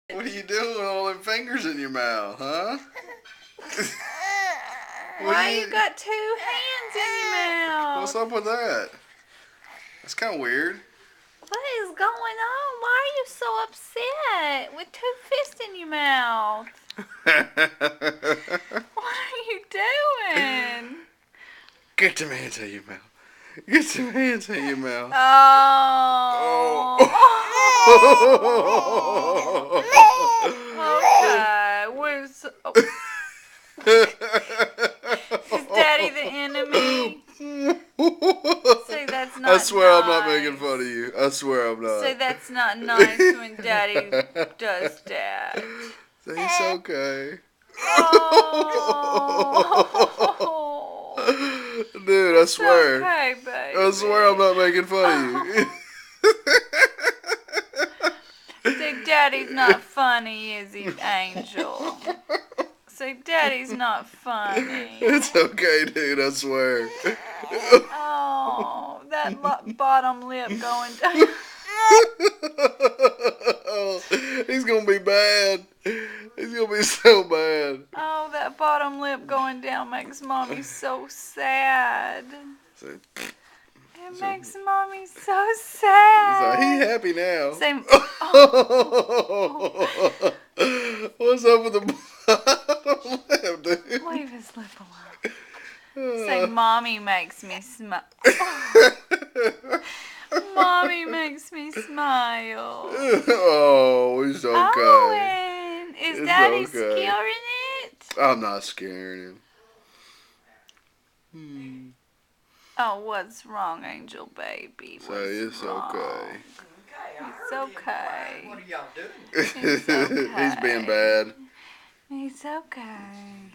What are you doing with all them fingers in your mouth, huh? Why you got 2 hands in your mouth? What's up with that? That's kind of weird. What is going on? Why are you so upset with 2 fists in your mouth? What are you doing? Get them hands out of your mouth. Get some hands out of your mouth. Oh. Okay. Is Daddy the enemy? See, that's not I swear nice. I'm not making fun of you. I swear I'm not. See, that's not nice when Daddy does that. See, it's okay. Oh. Dude, I swear. Okay, baby. I swear I'm not making fun of you. See, Daddy's not funny, is he, Angel? See, Daddy's not funny. It's okay, dude, I swear. Oh, that bottom lip going down. He's gonna be bad. He's gonna be so bad. Oh, that bottom lip going down makes Mommy so sad. It makes Mommy so sad. So he happy now. Say, What's up with the bottom lip, dude? leave his lip alone. Say, Mommy makes me smile. Mommy makes me smile. Oh, he's okay. Owen, is Daddy okay. scaring it? I'm not scaring him. Oh, what's wrong, Angel baby? So it's okay. It's okay. What are y'all doing? It's okay. He's being bad. It's okay.